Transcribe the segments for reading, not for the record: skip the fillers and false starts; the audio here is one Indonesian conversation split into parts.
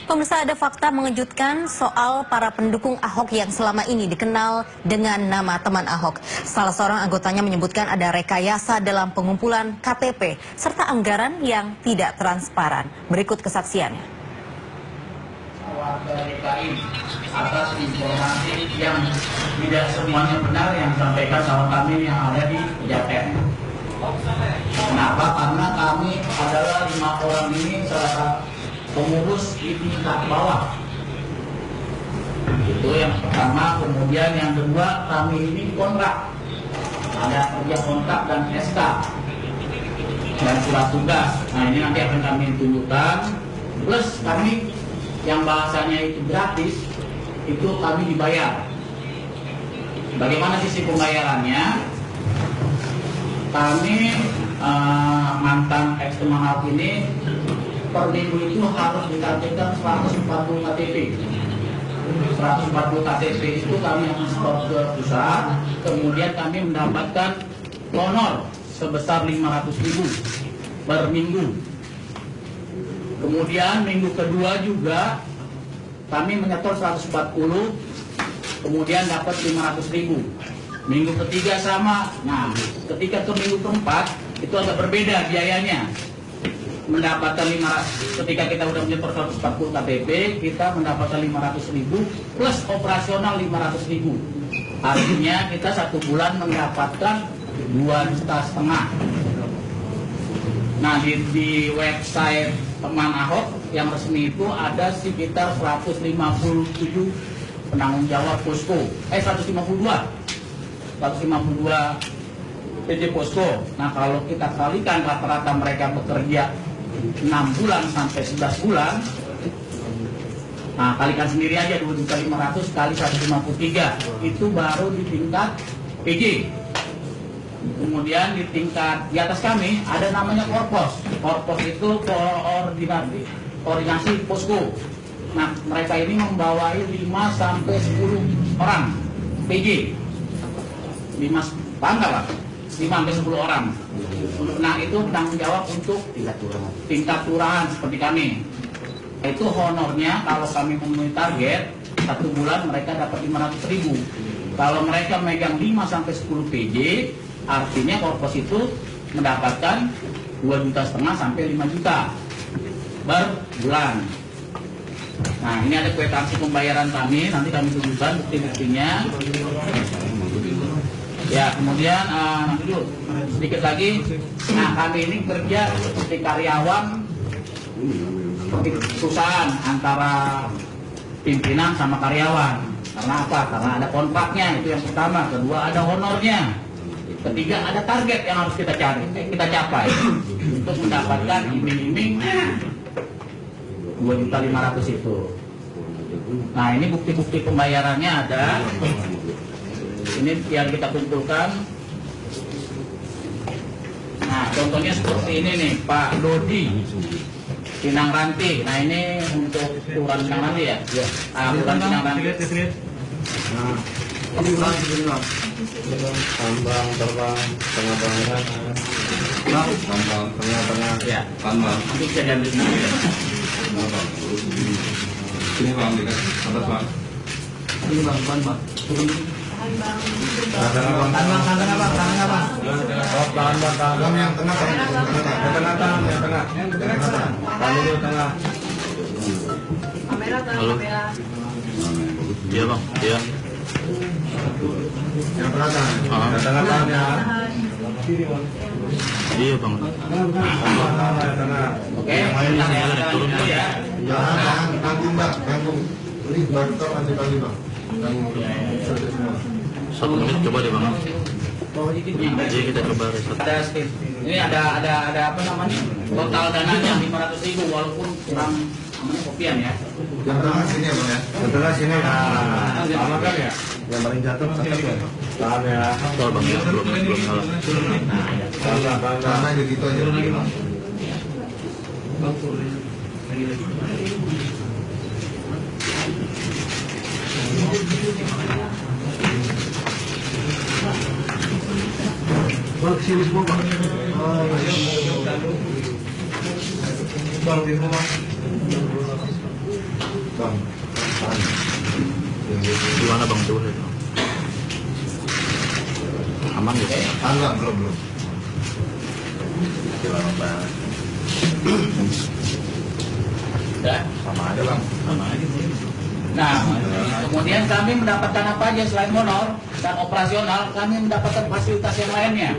Pemirsa, ada fakta mengejutkan soal para pendukung Ahok yang selama ini dikenal dengan nama teman Ahok. Salah seorang anggotanya menyebutkan ada rekayasa dalam pengumpulan KTP serta anggaran yang tidak transparan. Berikut kesaksiannya. Warga DKI atas informasi yang tidak semuanya benar yang disampaikan sama kami yang ada di Pejaten. Kenapa? Karena kami adalah 5 orang ini salah satu pengurus di tingkat bawah. Itu yang pertama. Kemudian yang kedua, kami ini kontrak. Ada kerja kontrak dan SK dan surat tugas. Nah, ini nanti akan kami tunjukkan. Plus kami yang bahasanya itu gratis, itu kami dibayar. Bagaimana sisi pembayarannya? Kami mantan ex-teman Ahok ini per minggu itu harus ditargetkan 140 KTP. 140 KTP itu kami akan stok ke pusat, kemudian kami mendapatkan honor sebesar 500.000 per minggu. Kemudian minggu kedua juga kami menyetor 140, kemudian dapat 500.000. Minggu ketiga sama. Nah, ketika ke minggu keempat itu agak berbeda biayanya. Mendapatkan 500, ketika kita udah menyetor 140 KTP, kita mendapatkan 500.000 plus operasional 500.000. Artinya kita 1 bulan mendapatkan 2,5 juta. Nah, di website teman Ahok yang resmi itu ada sekitar 157 penanggung jawab posko. 152 PT Posko. Nah, kalau kita kalikan rata-rata mereka bekerja 6 bulan sampai 11 bulan, nah kalikan sendiri aja 2.500 kali 153, itu baru di tingkat PJ. Kemudian di tingkat di atas kami ada namanya Korpos. Korpos itu koordinasi posko. Nah, mereka ini membawai 5 sampai 10 orang PJ. 5 bangga Pak, 5 sampai 10 orang. Nah, itu tanggung jawab untuk tingkat kelurahan seperti kami. Itu honornya kalau kami memenuhi target 1 bulan mereka dapat 500.000. Kalau mereka megang 5 sampai 10 PJ, artinya Korpos itu mendapatkan 2,5 juta sampai 5 juta per bulan. Nah, ini ada kwitansi pembayaran kami, nanti kami tunjukkan bukti-buktinya. Ya, kemudian nanti dulu sedikit lagi. Nah, kami ini kerja seperti karyawan, seperti perusahaan antara pimpinan sama karyawan. Karena apa? Karena ada kontraknya, itu yang pertama. Kedua, ada honornya. Ketiga, ada target yang harus kita capai untuk mendapatkan iming-iming 2.500.000 itu. Nah, ini bukti-bukti pembayarannya ada. Ini yang kita kumpulkan. Nah, contohnya seperti ini nih, Pak Dodi Pinang Ranti. Nah, ini untuk Kelurahan Pinang Ranti ya? Iya. Kelurahan Pinang Ranti. Nah, ini ulang. Tambang, terbang, tengah-tengah. Tambang, tengah-tengah. Ya. Tambang. Nanti bisa diambil sendiri. Ini bang, dekat atas bang. Ini bang. Tangan yang tengah. Halo. Iya bang, iya. Yang tengah ya. Iya bang. Oke, kita turun dulu ya. Jangan tanggung mbak, tanggung. Ini baru kau nanti kali bang. Tanggung. 1 menit coba deh bang. Jadi kita coba reset. Ini ada apa namanya? Total dananya 500.000 walaupun kurang namanya kopian ya. Yang tengah sini ya bang ya. Yang tengah sini. Sama kan ya? Yang paling jatuh tetap ya. Tahan ya. Betul bang ya, belum ngalah. Karena gitu aja. Bang, sini semua bang. Bang, di rumah. Abang coba itu. Aman gitu ya? Enggak, belum. Lama banget. Ya. Sama aja bang. Nah, kemudian kami mendapatkan apa aja selain honor dan operasional, kami mendapatkan fasilitas yang lainnya.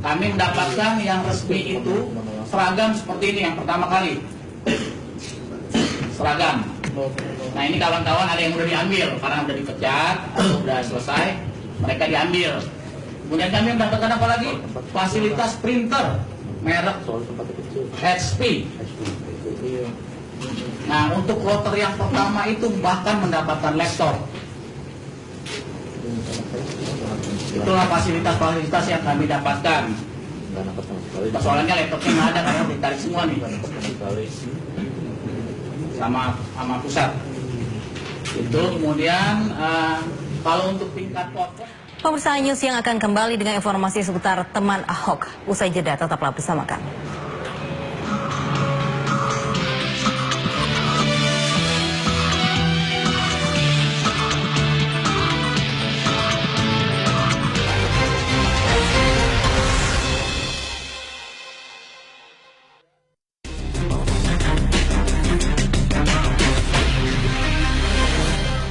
Kami mendapatkan yang resmi itu seragam seperti ini yang pertama kali. Seragam. Nah ini kawan-kawan ada yang udah diambil karena udah dipecat atau udah selesai, mereka diambil. Kemudian kami mendapatkan apa lagi? Fasilitas printer merek HP. Nah untuk kloter yang pertama itu bahkan mendapatkan laptop. Itulah fasilitas-fasilitas yang kami dapatkan. Persoalannya laptopnya nggak ada karena ditarik semua nih sama pusat. Itu kemudian kalau untuk tingkat pokok. Pemirsa News yang akan kembali dengan informasi seputar teman Ahok. Usai jeda, tetaplah bersama kami.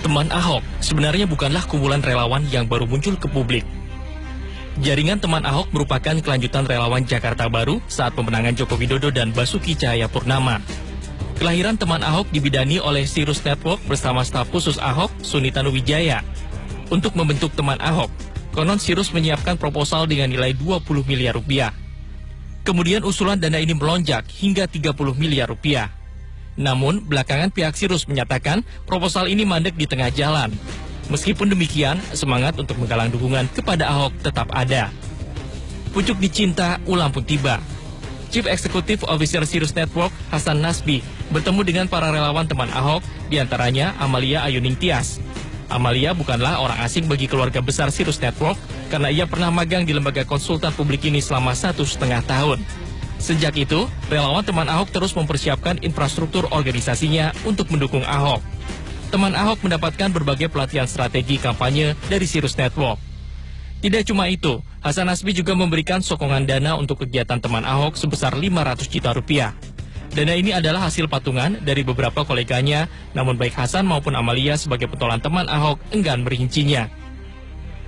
Teman Ahok sebenarnya bukanlah kumpulan relawan yang baru muncul ke publik. Jaringan Teman Ahok merupakan kelanjutan relawan Jakarta Baru saat pemenangan Joko Widodo dan Basuki Cahayapurnama. Kelahiran Teman Ahok dibidani oleh Sirus Network bersama staf khusus Ahok, Suni Tanuwijaya. Untuk membentuk Teman Ahok, konon Sirus menyiapkan proposal dengan nilai 20 miliar rupiah. Kemudian usulan dana ini melonjak hingga 30 miliar rupiah. Namun, belakangan pihak Sirus menyatakan proposal ini mandek di tengah jalan. Meskipun demikian, semangat untuk menggalang dukungan kepada Ahok tetap ada. Pucuk dicinta, ulang pun tiba. Chief Executive Officer Sirus Network, Hasan Nasbi, bertemu dengan para relawan teman Ahok, diantaranya Amalia Ayuning Tias. Amalia bukanlah orang asing bagi keluarga besar Sirus Network, karena ia pernah magang di lembaga konsultan publik ini selama 1,5 tahun. Sejak itu, relawan teman Ahok terus mempersiapkan infrastruktur organisasinya untuk mendukung Ahok. Teman Ahok mendapatkan berbagai pelatihan strategi kampanye dari Sirus Network. Tidak cuma itu, Hasan Nasbi juga memberikan sokongan dana untuk kegiatan teman Ahok sebesar 500 juta rupiah. Dana ini adalah hasil patungan dari beberapa koleganya, namun baik Hasan maupun Amalia sebagai pentolan teman Ahok enggan merincinya.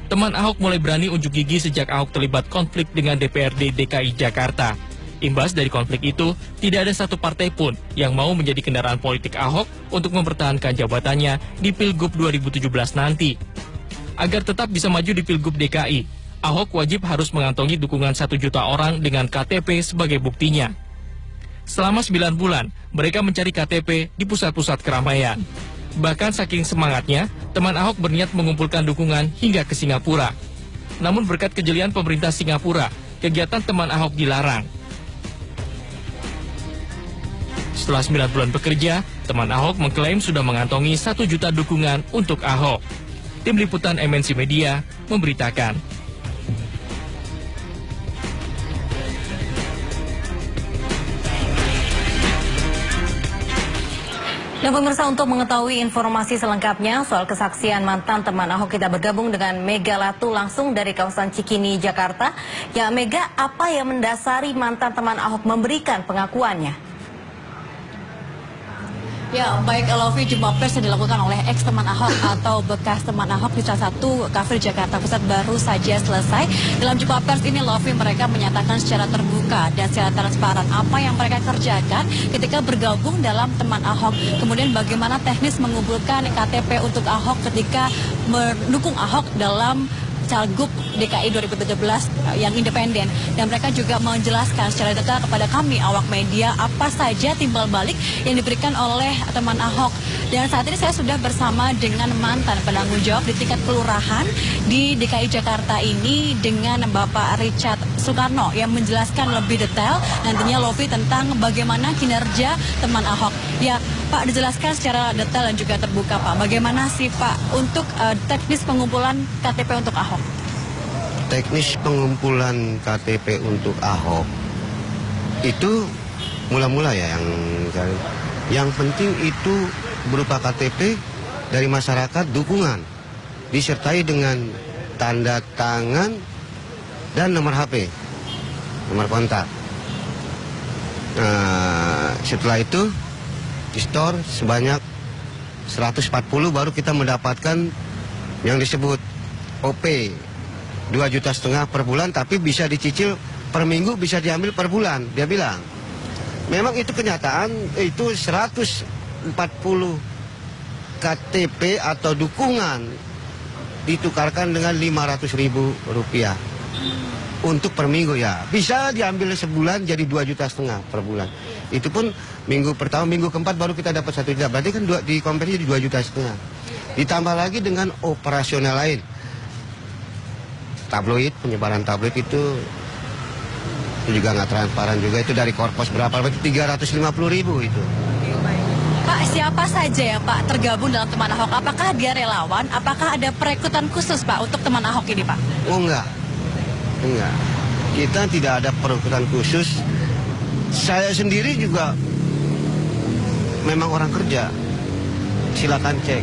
Teman Ahok mulai berani unjuk gigi sejak Ahok terlibat konflik dengan DPRD DKI Jakarta. Imbas dari konflik itu, tidak ada satu partai pun yang mau menjadi kendaraan politik Ahok untuk mempertahankan jabatannya di Pilgub 2017 nanti. Agar tetap bisa maju di Pilgub DKI, Ahok wajib harus mengantongi dukungan 1 juta orang dengan KTP sebagai buktinya. Selama 9 bulan, mereka mencari KTP di pusat-pusat keramaian. Bahkan saking semangatnya, teman Ahok berniat mengumpulkan dukungan hingga ke Singapura. Namun berkat kejelian pemerintah Singapura, kegiatan teman Ahok dilarang. Setelah 9 bulan bekerja, teman Ahok mengklaim sudah mengantongi 1 juta dukungan untuk Ahok. Tim Liputan MNC Media memberitakan. Dan pemirsa, untuk mengetahui informasi selengkapnya soal kesaksian mantan teman Ahok, kita bergabung dengan Mega Latu langsung dari kawasan Cikini, Jakarta. Ya Mega, apa yang mendasari mantan teman Ahok memberikan pengakuannya? Ya, baik Lovi, jumpa pers yang dilakukan oleh ex teman Ahok atau bekas teman Ahok di salah satu kafe di Jakarta Pusat baru saja selesai. Dalam jumpa pers ini, Lovi, mereka menyatakan secara terbuka dan secara transparan apa yang mereka kerjakan ketika bergabung dalam teman Ahok. Kemudian bagaimana teknis mengumpulkan KTP untuk Ahok ketika mendukung Ahok dalam Cagup DKI 2017 yang independen. Dan mereka juga menjelaskan secara detail kepada kami awak media apa saja timbal balik yang diberikan oleh teman Ahok. Dan saat ini saya sudah bersama dengan mantan penanggung jawab di tingkat kelurahan di DKI Jakarta ini dengan Bapak Richard Soekarno yang menjelaskan lebih detail nantinya Lovi tentang bagaimana kinerja teman Ahok. Ya Pak, dijelaskan secara detail dan juga terbuka Pak. Bagaimana sih Pak untuk teknis pengumpulan KTP untuk Ahok? Teknis pengumpulan KTP untuk Ahok itu mula-mula ya yang penting itu berupa KTP dari masyarakat dukungan, disertai dengan tanda tangan dan nomor HP, nomor kontak. Nah, setelah itu di store sebanyak 140 baru kita mendapatkan yang disebut OP 2,5 juta per bulan, tapi bisa dicicil per minggu, bisa diambil per bulan. Dia bilang memang itu kenyataan, itu 140 KTP atau dukungan ditukarkan dengan Rp500.000 untuk per minggu ya. Bisa diambil sebulan jadi 2,5 juta per bulan. Itu pun minggu pertama, minggu keempat baru kita dapat 1 juta. Berarti kan di konversi jadi 2,5 juta. Ditambah lagi dengan operasional lain. Tabloid, penyebaran tabloid itu juga nggak transparan juga. Itu dari korpos berapa? Berarti 350.000 itu. Pak, siapa saja ya Pak tergabung dalam teman Ahok? Apakah dia relawan? Apakah ada perekrutan khusus Pak untuk teman Ahok ini Pak? Oh enggak. Kita tidak ada perekrutan khusus. Saya sendiri juga memang orang kerja. Silakan cek.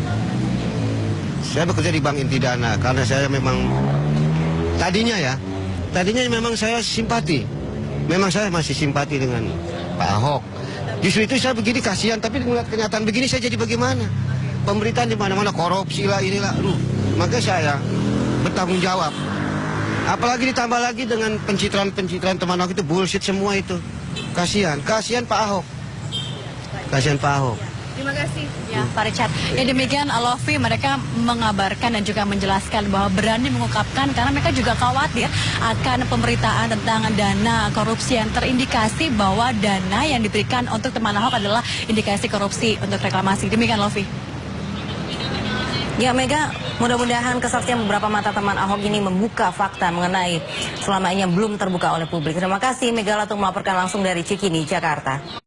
Saya bekerja di Bank Inti Dana karena saya memang tadinya memang saya simpati. Memang saya masih simpati dengan Pak Ahok. Justru itu saya begini kasihan, tapi melihat kenyataan begini saya jadi bagaimana? Pemberitaan di mana-mana korupsi lah inilah. Maka saya bertanggung jawab. Apalagi ditambah lagi dengan pencitraan teman Ahok itu bullshit semua itu. Kasihan Pak Ahok. Kasihan Pak Ahok. Terima kasih ya Pak Richard. Ya demikian Lofi, mereka mengabarkan dan juga menjelaskan bahwa berani mengungkapkan karena mereka juga khawatir akan pemberitaan tentang dana korupsi yang terindikasi bahwa dana yang diberikan untuk teman Ahok adalah indikasi korupsi untuk reklamasi. Demikian Lofi. Ya Mega, mudah-mudahan kesaksian beberapa mata teman Ahok ini membuka fakta mengenai selama ini yang belum terbuka oleh publik. Terima kasih Mega Latung melaporkan langsung dari Cikini, Jakarta.